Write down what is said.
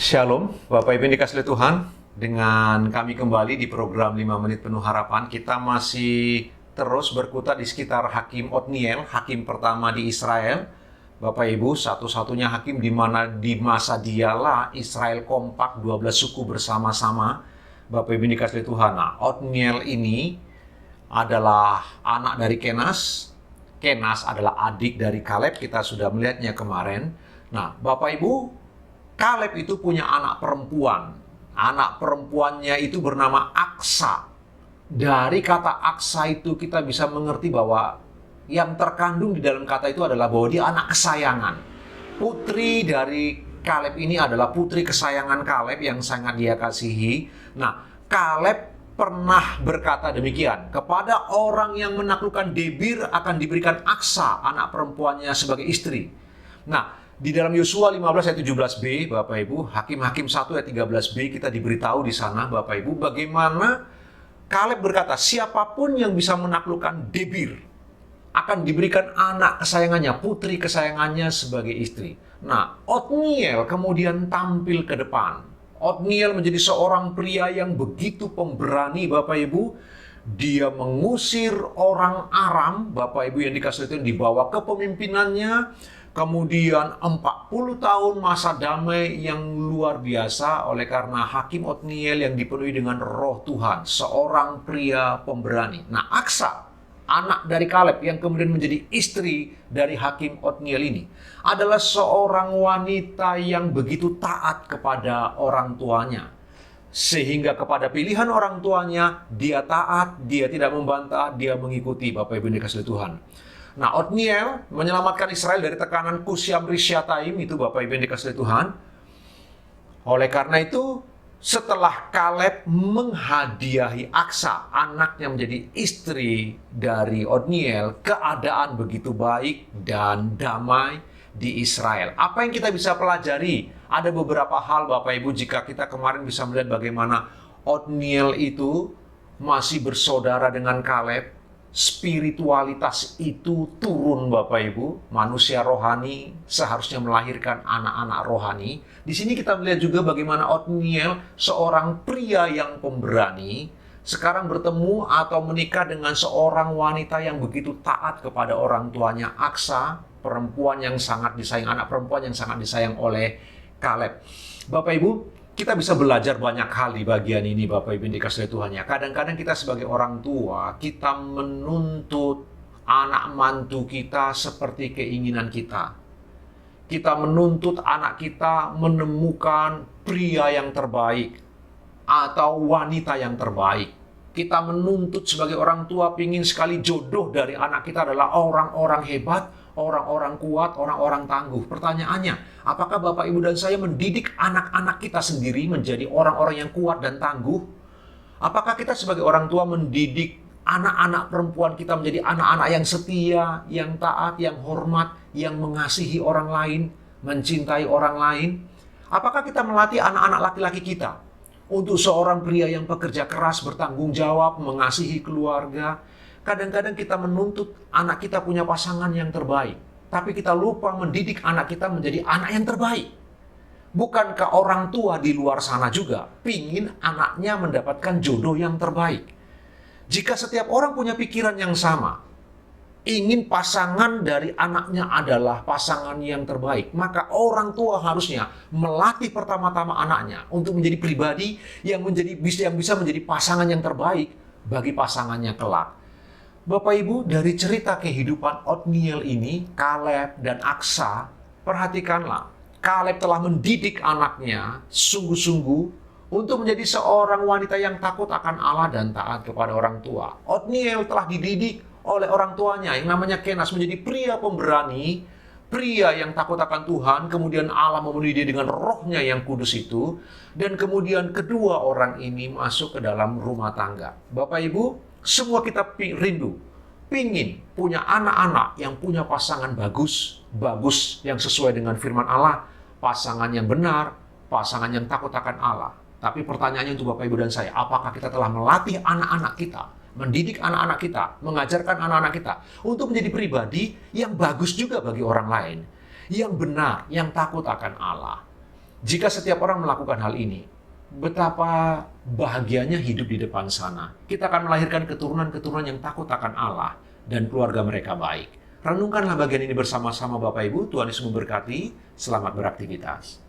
Shalom, Bapak Ibu yang dikasihi oleh Tuhan. Dengan kami kembali di program 5 Menit Penuh Harapan. Kita masih terus berkutat di sekitar Hakim Otniel, hakim pertama di Israel. Bapak Ibu, satu-satunya hakim di mana di masa dialah Israel kompak 12 suku bersama-sama. Bapak Ibu yang dikasihi oleh Tuhan. Nah, Otniel ini adalah anak dari Kenas. Kenas adalah adik dari Kaleb, kita sudah melihatnya kemarin. Nah, Bapak Ibu, Kaleb itu punya anak perempuan. Anak perempuannya itu bernama Aksa. Dari kata Aksa itu kita bisa mengerti bahwa yang terkandung di dalam kata itu adalah bahwa dia anak kesayangan. Putri dari Kaleb ini adalah putri kesayangan Kaleb yang sangat dia kasihi. Nah, Kaleb pernah berkata demikian, kepada orang yang menaklukkan Debir akan diberikan Aksa, anak perempuannya, sebagai istri. Nah, di dalam Yosua 15 ayat 17b, Bapak Ibu, Hakim-Hakim 1 ayat 13b, kita diberitahu di sana, Bapak Ibu, bagaimana Kaleb berkata, siapapun yang bisa menaklukkan Debir akan diberikan anak kesayangannya, putri kesayangannya sebagai istri. Nah, Otniel kemudian tampil ke depan. Otniel menjadi seorang pria yang begitu pemberani, Bapak Ibu. Dia mengusir orang Aram, Bapak Ibu yang dikasihi Tuhan, dibawa kepemimpinannya. Kemudian 40 tahun masa damai yang luar biasa oleh karena Hakim Otniel yang dipenuhi dengan roh Tuhan. Seorang pria pemberani. Nah, Aksa, anak dari Kaleb yang kemudian menjadi istri dari Hakim Otniel ini, adalah seorang wanita yang begitu taat kepada orang tuanya. Sehingga kepada pilihan orang tuanya, dia taat, dia tidak membantah, dia mengikuti, Bapak Ibu yang dikasihi Tuhan. Nah, Otniel menyelamatkan Israel dari tekanan Kusyam Rishyataim, itu Bapak Ibu yang dikasihi Tuhan. Oleh karena itu, setelah Kaleb menghadiahi Aksa, anaknya menjadi istri dari Otniel, keadaan begitu baik dan damai di Israel. Apa yang kita bisa pelajari? Ada beberapa hal, Bapak Ibu, jika kita kemarin bisa melihat bagaimana Otniel itu masih bersaudara dengan Kaleb. Spiritualitas itu turun, Bapak Ibu. Manusia rohani seharusnya melahirkan anak-anak rohani. Di sini kita melihat juga bagaimana Otniel, seorang pria yang pemberani, sekarang bertemu atau menikah dengan seorang wanita yang begitu taat kepada orang tuanya, Aksa, perempuan yang sangat disayang, anak perempuan yang sangat disayang oleh Kaleb. Bapak Ibu, kita bisa belajar banyak hal di bagian ini, Bapak Ibu yang dikasihi Tuhan ya. Kadang-kadang kita sebagai orang tua, kita menuntut anak mantu kita seperti keinginan kita. Kita menuntut anak kita menemukan pria yang terbaik atau wanita yang terbaik. Kita menuntut sebagai orang tua pingin sekali jodoh dari anak kita adalah orang-orang hebat, orang-orang kuat, orang-orang tangguh. Pertanyaannya, apakah Bapak, Ibu, dan saya mendidik anak-anak kita sendiri menjadi orang-orang yang kuat dan tangguh? Apakah kita sebagai orang tua mendidik anak-anak perempuan kita menjadi anak-anak yang setia, yang taat, yang hormat, yang mengasihi orang lain, mencintai orang lain? Apakah kita melatih anak-anak laki-laki kita untuk seorang pria yang pekerja keras, bertanggung jawab, mengasihi keluarga? Kadang-kadang kita menuntut anak kita punya pasangan yang terbaik, tapi kita lupa mendidik anak kita menjadi anak yang terbaik. Bukankah orang tua di luar sana juga pingin anaknya mendapatkan jodoh yang terbaik? Jika setiap orang punya pikiran yang sama, ingin pasangan dari anaknya adalah pasangan yang terbaik, maka orang tua harusnya melatih pertama-tama anaknya untuk menjadi pribadi yang bisa menjadi pasangan yang terbaik bagi pasangannya kelak. Bapak Ibu, dari cerita kehidupan Otniel ini, Kaleb dan Aksa, perhatikanlah, Kaleb telah mendidik anaknya sungguh-sungguh untuk menjadi seorang wanita yang takut akan Allah dan taat kepada orang tua. Otniel telah dididik oleh orang tuanya yang namanya Kenas menjadi pria pemberani, pria yang takut akan Tuhan, kemudian Allah memenuhi dia dengan rohnya yang kudus itu, dan kemudian kedua orang ini masuk ke dalam rumah tangga. Bapak Ibu, semua kita rindu, pingin punya anak-anak yang punya pasangan bagus yang sesuai dengan firman Allah, pasangan yang benar, pasangan yang takut akan Allah. Tapi pertanyaannya untuk Bapak, Ibu, dan saya, apakah kita telah melatih anak-anak kita, mendidik anak-anak kita, mengajarkan anak-anak kita untuk menjadi pribadi yang bagus juga bagi orang lain, yang benar, yang takut akan Allah? Jika setiap orang melakukan hal ini, betapa bahagianya hidup di depan sana. Kita akan melahirkan keturunan-keturunan yang takut akan Allah dan keluarga mereka baik. Renungkanlah bagian ini bersama-sama Bapak Ibu. Tuhan Yesus memberkati. Selamat beraktivitas.